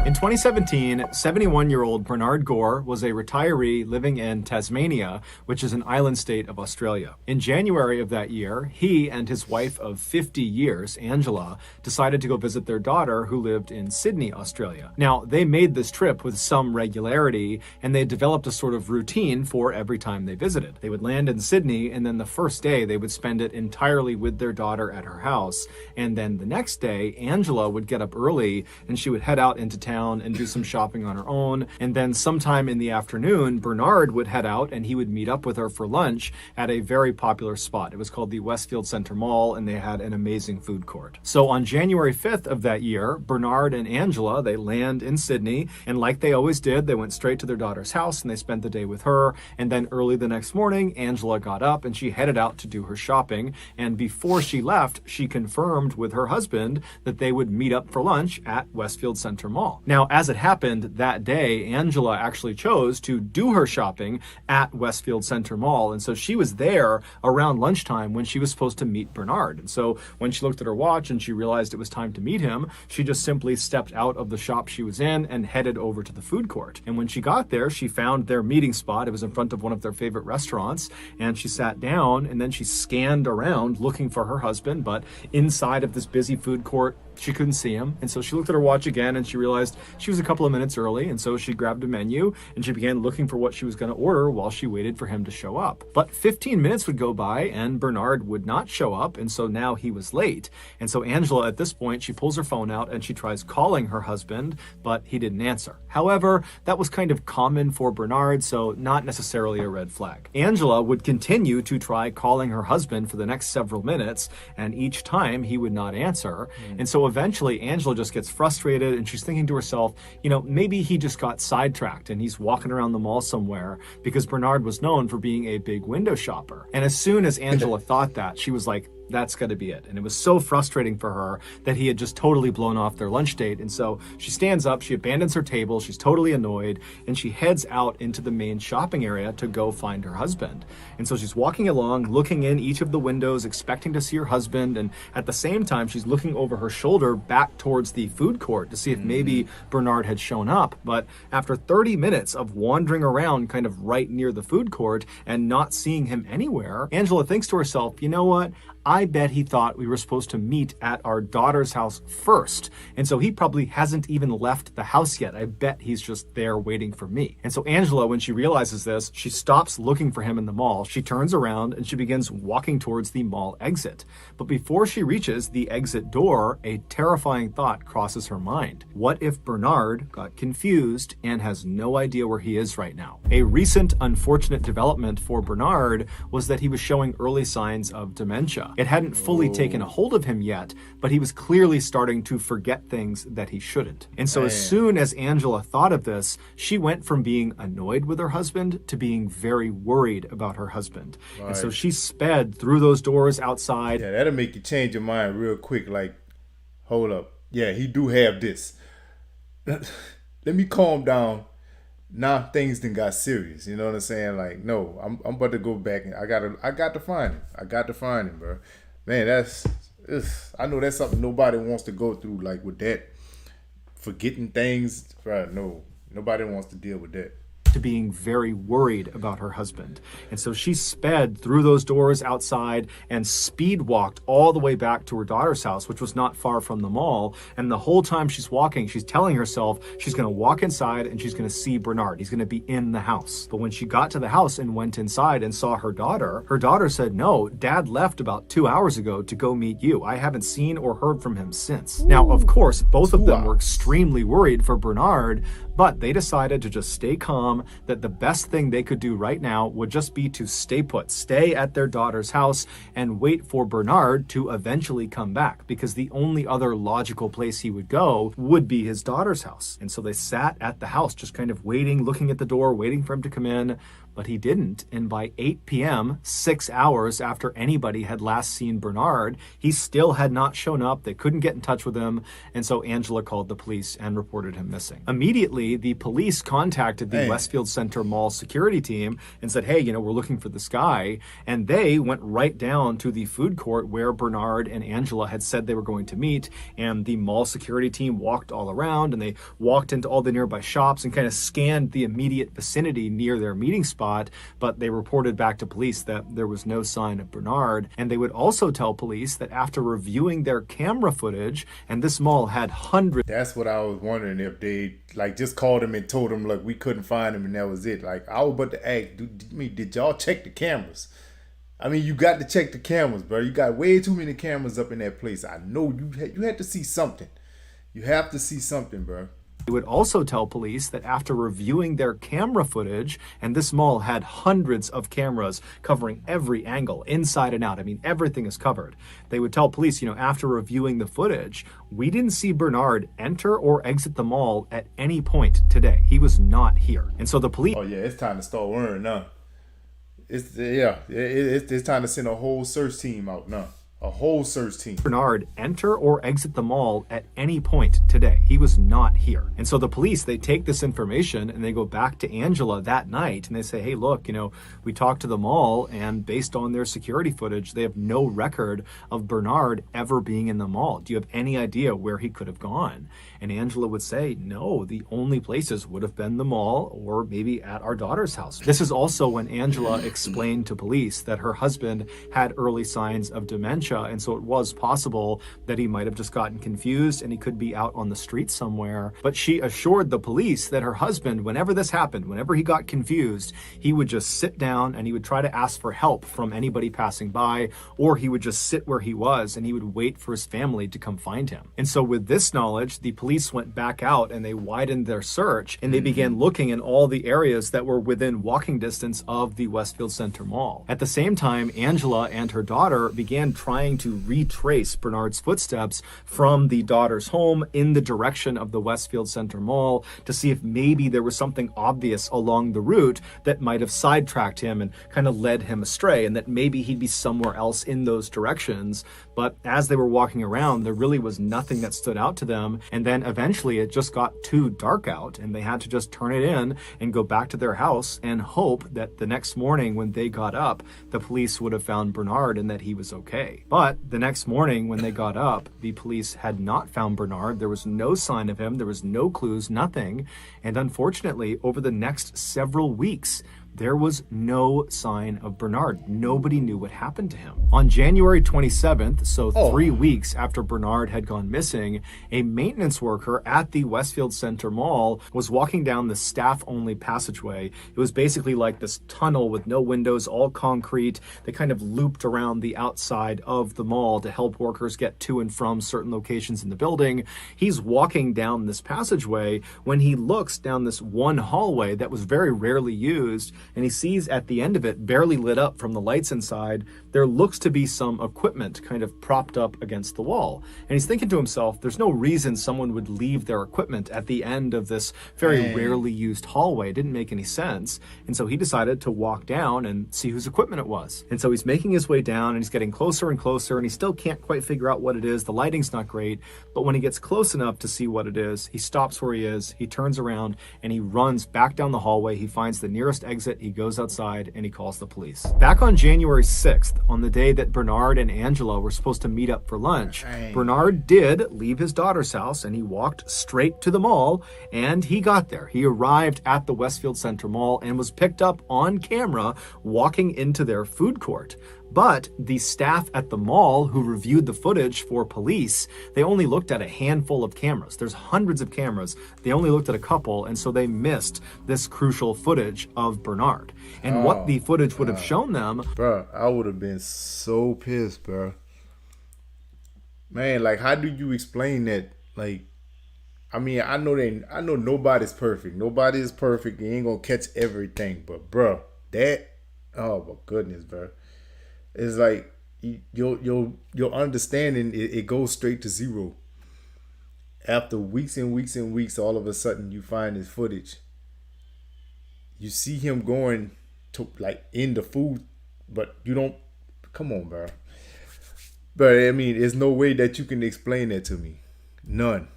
In 2017, 71-year-old Bernard Gore was a retiree living in Tasmania, which is an island state of Australia. In January of that year, he and his wife of 50 years, Angela, decided to go visit their daughter who lived in Sydney, Australia. Now, they made this trip with some regularity, and they developed a sort of routine for every time they visited. They would land in Sydney, and then the first day they would spend it entirely with their daughter at her house. And then the next day, Angela would get up early, and she would head out into town and do some shopping on her own. And then sometime in the afternoon, Bernard would head out and he would meet up with her for lunch at a very popular spot. It was called the Westfield Center Mall, and they had an amazing food court. So on January 5th of that year, Bernard and Angela, they land in Sydney, and like they always did, they went straight to their daughter's house and they spent the day with her. And then early the next morning, Angela got up and she headed out to do her shopping. And before she left, she confirmed with her husband that they would meet up for lunch at Westfield Center Mall. Now, as it happened that day, Angela actually chose to do her shopping at Westfield Center Mall. And so she was there around lunchtime when she was supposed to meet Bernard. And so when she looked at her watch and she realized it was time to meet him, she just simply stepped out of the shop she was in and headed over to the food court. And when she got there, she found their meeting spot. It was in front of one of their favorite restaurants. And she sat down and then she scanned around looking for her husband. But inside of this busy food court, she couldn't see him. And so she looked at her watch again and she realized she was a couple of minutes early. And so she grabbed a menu and she began looking for what she was going to order while she waited for him to show up. But 15 minutes would go by and Bernard would not show up. And so now he was late. And so Angela, at this point, she pulls her phone out and she tries calling her husband, but he didn't answer. However, that was kind of common for Bernard, so not necessarily a red flag. Angela would continue to try calling her husband for the next several minutes, and each time he would not answer. And so eventually Angela just gets frustrated and she's thinking to herself, you know, maybe he just got sidetracked and he's walking around the mall somewhere, because Bernard was known for being a big window shopper. And as soon as Angela thought that, she was like, that's got to be it. And it was so frustrating for her that he had just totally blown off their lunch date. And so she stands up, she abandons her table, she's totally annoyed, and she heads out into the main shopping area to go find her husband. And so she's walking along, looking in each of the windows, expecting to see her husband. And at the same time, she's looking over her shoulder back towards the food court to see if maybe Bernard had shown up. But after 30 minutes of wandering around kind of right near the food court and not seeing him anywhere, Angela thinks to herself, you know what? I bet he thought we were supposed to meet at our daughter's house first. And so he probably hasn't even left the house yet. I bet he's just there waiting for me. And so Angela, when she realizes this, she stops looking for him in the mall. She turns around and she begins walking towards the mall exit. But before she reaches the exit door, a terrifying thought crosses her mind. What if Bernard got confused and has no idea where he is right now? A recent unfortunate development for Bernard was that he was showing early signs of dementia. dementia. It hadn't fully taken a hold of him yet, but he was clearly starting to forget things that he shouldn't. And so as soon as Angela thought of this, she went from being annoyed with her husband to being very worried about her husband. Right. And so she sped through those doors outside. Yeah, that'll make you change your mind real quick. Like, hold up. Yeah, he do have this. Let me calm down. Now things then got serious. You know what I'm saying? Like, no, I'm about to go back and I got to find him. I got to find him, bro. Man, I know that's something nobody wants to go through, like with that. Forgetting things, bro. No, nobody wants to deal with that. To being very worried about her husband. And so she sped through those doors outside and speed walked all the way back to her daughter's house, which was not far from the mall. And the whole time she's walking, she's telling herself she's going to walk inside and she's going to see Bernard. He's going to be in the house. But when she got to the house and went inside and saw her daughter said, "No, Dad left about 2 hours ago to go meet you. I haven't seen or heard from him since." Now, of course, both of them were extremely worried for Bernard, but they decided to just stay calm, that the best thing they could do right now would just be to stay put, stay at their daughter's house and wait for Bernard to eventually come back, because the only other logical place he would go would be his daughter's house. And so they sat at the house, just kind of waiting, looking at the door, waiting for him to come in. But he didn't, and by 8 p.m., 6 hours after anybody had last seen Bernard, he still had not shown up. They couldn't get in touch with him, and so Angela called the police and reported him missing. Immediately, the police contacted the Westfield Center Mall security team and said, "Hey, we're looking for this guy," and they went right down to the food court where Bernard and Angela had said they were going to meet, and the mall security team walked all around, and they walked into all the nearby shops and kind of scanned the immediate vicinity near their meeting spot. But they reported back to police that there was no sign of Bernard. And they would also tell police that after reviewing their camera footage, and this mall had hundreds. That's what I was wondering, if they just called him and told him, look, we couldn't find him and that was it. Like, I was about to ask, did y'all check the cameras? I mean, you got to check the cameras, bro. You got way too many cameras up in that place. I know you had to see something. You have to see something, bro. They would also tell police that after reviewing their camera footage, and this mall had hundreds of cameras covering every angle, inside and out. I mean, everything is covered. They would tell police, after reviewing the footage, we didn't see Bernard enter or exit the mall at any point today. He was not here. And so the police... Oh, yeah, it's time to start worrying now. It's time to send a whole search team out now. A whole search team. Bernard enter or exit the mall at any point today. He was not here. And so the police, they take this information and they go back to Angela that night and they say, "Hey, look, we talked to the mall, and based on their security footage, they have no record of Bernard ever being in the mall. Do you have any idea where he could have gone?" And Angela would say, "No, the only places would have been the mall or maybe at our daughter's house." This is also when Angela explained to police that her husband had early signs of dementia, and so it was possible that he might have just gotten confused and he could be out on the street somewhere. But she assured the police that her husband, whenever this happened, whenever he got confused, he would just sit down and he would try to ask for help from anybody passing by, or he would just sit where he was and he would wait for his family to come find him. And so with this knowledge, the police went back out and they widened their search and they began looking in all the areas that were within walking distance of the Westfield Center Mall. At the same time, Angela and her daughter began trying to retrace Bernard's footsteps from the daughter's home in the direction of the Westfield Center Mall to see if maybe there was something obvious along the route that might have sidetracked him and kind of led him astray, and that maybe he'd be somewhere else in those directions. But as they were walking around, there really was nothing that stood out to them. And then eventually it just got too dark out and they had to just turn it in and go back to their house and hope that the next morning when they got up, the police would have found Bernard and that he was okay. But the next morning when they got up, the police had not found Bernard. There was no sign of him. There was no clues, nothing. And unfortunately, over the next several weeks, there was no sign of Bernard. Nobody knew what happened to him. On January 27th, so 3 weeks after Bernard had gone missing, a maintenance worker at the Westfield Center Mall was walking down the staff-only passageway. It was basically like this tunnel with no windows, all concrete. They kind of looped around the outside of the mall to help workers get to and from certain locations in the building. He's walking down this passageway when he looks down this one hallway that was very rarely used, and he sees at the end of it, barely lit up from the lights inside, there looks to be some equipment kind of propped up against the wall. And he's thinking to himself, there's no reason someone would leave their equipment at the end of this very rarely used hallway. It didn't make any sense. And so he decided to walk down and see whose equipment it was. And so he's making his way down, and he's getting closer and closer, and he still can't quite figure out what it is. The lighting's not great, but when he gets close enough to see what it is, he stops where he is, he turns around, and he runs back down the hallway. He finds the nearest exit, he goes outside, and he calls the police. Back on January 6th, on the day that Bernard and Angela were supposed to meet up for lunch, Bernard did leave his daughter's house, and he walked straight to the mall, and he got there. He arrived at the Westfield Center Mall and was picked up on camera walking into their food court. But the staff at the mall who reviewed the footage for police, they only looked at a handful of cameras. There's hundreds of cameras. They only looked at a couple, and so they missed this crucial footage of Bernard. And what the footage would have shown them... Bro, I would have been so pissed, bro. Man, like, how do you explain that? Like, I mean, I know nobody's perfect. Nobody is perfect. You ain't gonna catch everything. But, bro, oh my goodness, bro. It's like your understanding, it goes straight to zero. After weeks and weeks and weeks, all of a sudden you find this footage. You see him going to, like, in the food, but you don't. Come on, bro. But I mean, there's no way that you can explain that to me. None.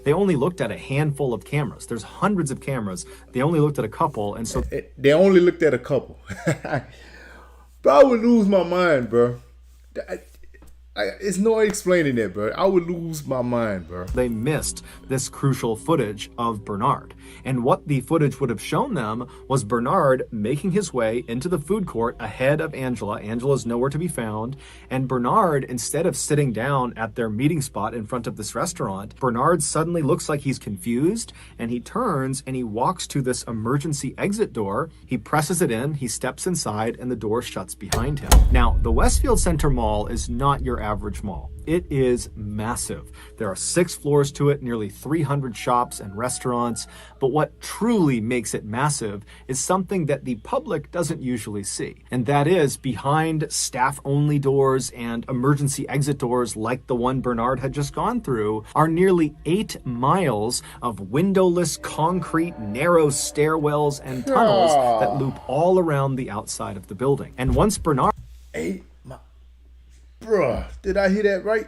They only looked at a handful of cameras. There's hundreds of cameras. They only looked at a couple, and so they only looked at a couple. Bro, I would lose my mind, bro. It's no explaining that, bro. I would lose my mind, bro. They missed this crucial footage of Bernard. And what the footage would have shown them was Bernard making his way into the food court ahead of Angela. Angela's nowhere to be found. And Bernard, instead of sitting down at their meeting spot in front of this restaurant, Bernard suddenly looks like he's confused, and he turns and he walks to this emergency exit door. He presses it in, he steps inside, and the door shuts behind him. Now, the Westfield Center Mall is not your average mall. It is massive. There are 6 floors to it, nearly 300 shops and restaurants. But what truly makes it massive is something that the public doesn't usually see. And that is, behind staff-only doors and emergency exit doors like the one Bernard had just gone through, are nearly 8 miles of windowless concrete narrow stairwells and tunnels that loop all around the outside of the building. And once Bernard... Bruh, did I hear that right?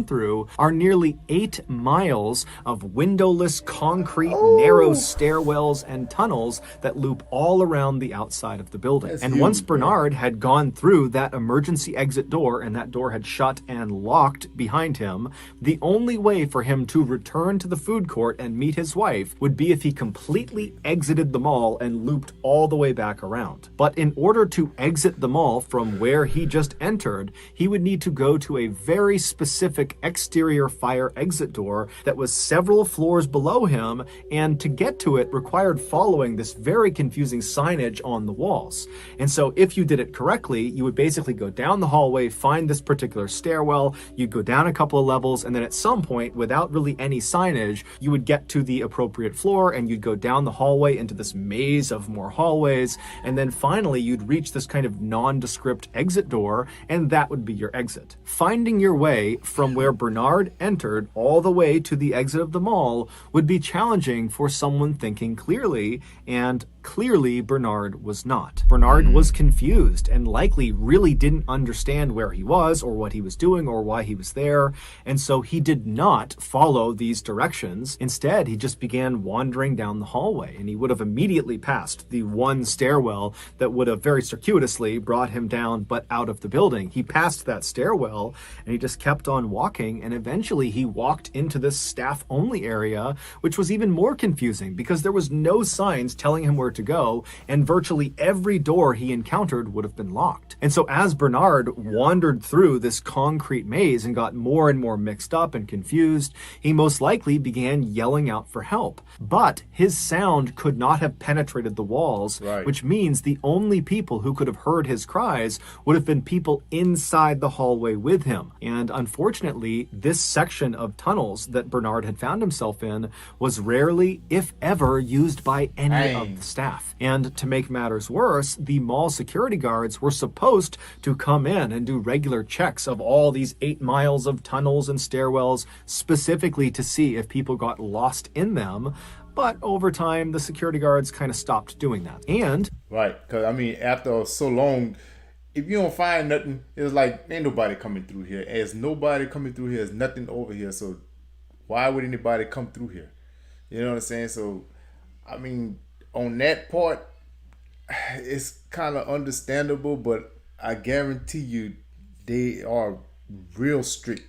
Through are nearly 8 miles of windowless concrete narrow stairwells and tunnels that loop all around the outside of the building. That's huge, once Bernard had gone through that emergency exit door and that door had shut and locked behind him, the only way for him to return to the food court and meet his wife would be if he completely exited the mall and looped all the way back around. But in order to exit the mall from where he just entered, he would need to go to a very specific exterior fire exit door that was several floors below him, and to get to it required following this very confusing signage on the walls. And so if you did it correctly, you would basically go down the hallway, find this particular stairwell, you'd go down a couple of levels, and then at some point, without really any signage, you would get to the appropriate floor, and you'd go down the hallway into this maze of more hallways, and then finally you'd reach this kind of nondescript exit door, and that would be your exit. Finding your way from where Bernard entered all the way to the exit of the mall would be challenging for someone thinking clearly, and clearly Bernard was not. Bernard was confused and likely really didn't understand where he was or what he was doing or why he was there, and so he did not follow these directions. Instead, he just began wandering down the hallway, and he would have immediately passed the one stairwell that would have very circuitously brought him down but out of the building. He passed that stairwell and he just kept on walking, and eventually he walked into this staff-only area, which was even more confusing because there was no signs telling him where to go, and virtually every door he encountered would have been locked. And so as Bernard wandered through this concrete maze and got more and more mixed up and confused, he most likely began yelling out for help. But his sound could not have penetrated the walls, which means the only people who could have heard his cries would have been people inside the hallway with him. And unfortunately, unfortunately, this section of tunnels that Bernard had found himself in was rarely, if ever, used by any of the staff. And to make matters worse, the mall security guards were supposed to come in and do regular checks of all these 8 miles of tunnels and stairwells, specifically to see if people got lost in them. But over time, the security guards kind of stopped doing that. And right, because I mean, after so long, if you don't find nothing, it's like ain't nobody coming through here. There's nobody coming through here. There's nothing over here. So why would anybody come through here? You know what I'm saying? So I mean, on that part, it's kind of understandable, but I guarantee you, they are real strict.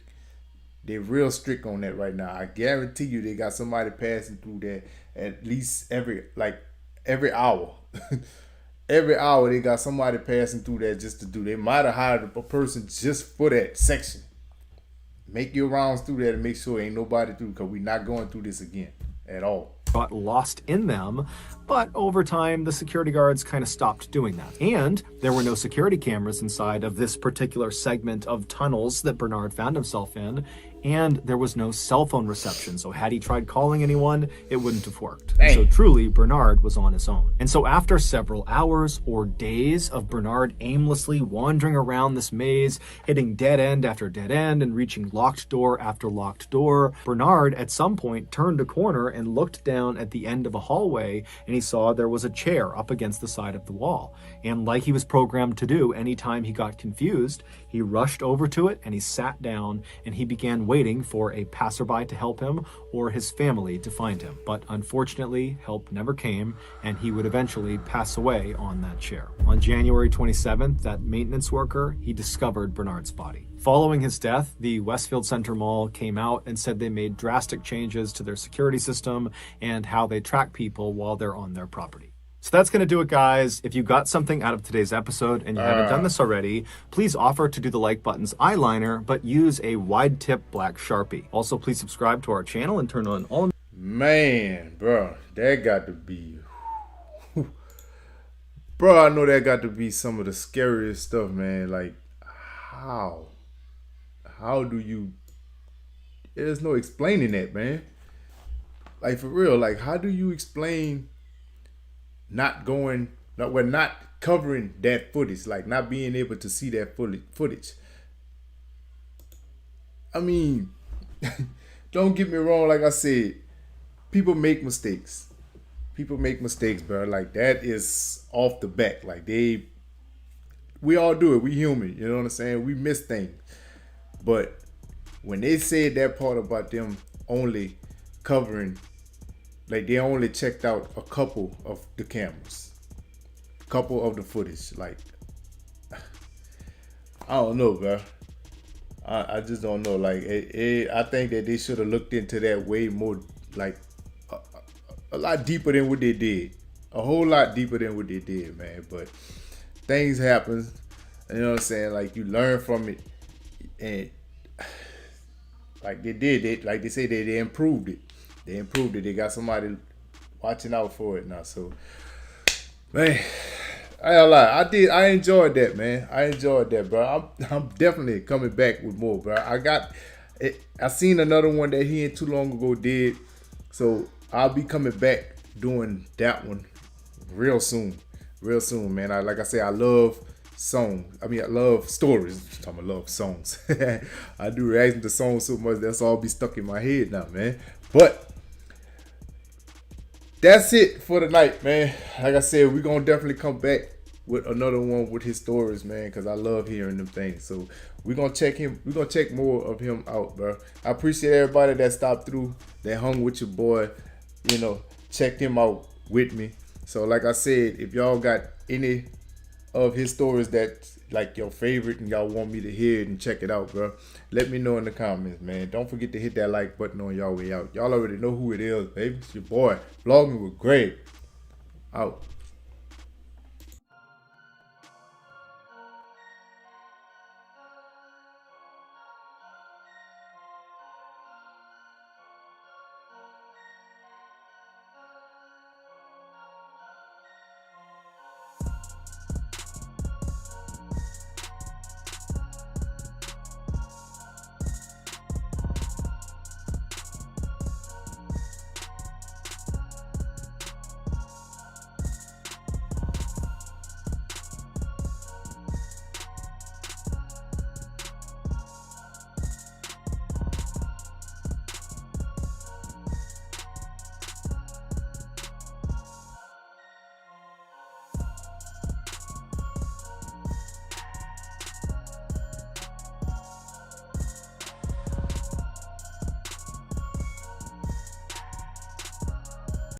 They're real strict on that right now. I guarantee you, they got somebody passing through there at least every hour. Every hour they got somebody passing through there just to do. They might have hired a person just for that section. Make your rounds through there to make sure ain't nobody through, because we're not going through this again at all. Got lost in them, but over time the security guards kind of stopped doing that. And there were no security cameras inside of this particular segment of tunnels that Bernard found himself in, and there was no cell phone reception, so had he tried calling anyone, it wouldn't have worked. So truly, Bernard was on his own. And so after several hours or days of Bernard aimlessly wandering around this maze, hitting dead end after dead end and reaching locked door after locked door, Bernard at some point turned a corner and looked down at the end of a hallway, and he saw there was a chair up against the side of the wall. And like he was programmed to do anytime he got confused, he rushed over to it and he sat down and he began waiting for a passerby to help him or his family to find him. But unfortunately, help never came, and he would eventually pass away on that chair. On January 27th, that maintenance worker, he discovered Bernard's body. Following his death, the Westfield Center Mall came out and said they made drastic changes to their security system and how they track people while they're on their property. So that's going to do it, guys. If you got something out of today's episode and you haven't done this already, please offer to do the like button's eyeliner, but use a wide tip black Sharpie. Also, please subscribe to our channel and turn on all. Man, bro, that got to be... Bro, I know that got to be some of the scariest stuff, man. Like, how? How do you... There's no explaining that, man. Like, for real, like, how do you explain... not covering that footage, like not being able to see that footage. I mean, don't get me wrong, like I said, people make mistakes. People make mistakes, bro. Like, that is off the bat. Like, we all do it. We human, you know what I'm saying? We miss things. But when they said that part about them only covering, like, they only checked out a couple of the cameras, couple of the footage. Like, I don't know, bro. I just don't know. Like, I think that they should have looked into that way more, like, a lot deeper than what they did. A whole lot deeper than what they did, man. But things happen. You know what I'm saying? Like, you learn from it. And like they did, like they say, they improved it. They improved it. They got somebody watching out for it now. So, man, I ain't lie. I enjoyed that, man. I enjoyed that, bro. I'm definitely coming back with more, bro. I seen another one that he ain't too long ago did. So I'll be coming back doing that one real soon. Real soon, man. Like I say, I love songs. I mean, I love stories. I love songs. I do reaction to songs so much that's all be stuck in my head now, man. But that's it for the night, man. Like I said, we're gonna definitely come back with another one with his stories, man, because I love hearing them things. So we're gonna check him. We're gonna check more of him out, bro. I appreciate everybody that stopped through, that hung with your boy, you know, checked him out with me. So like I said, if y'all got any of his stories that like your favorite and y'all want me to hear it and check it out, bro, let me know in the comments, man. Don't forget to hit that like button on y'all way out. Y'all already know who it is, baby. It's your boy, Vlogging with Greg. Out.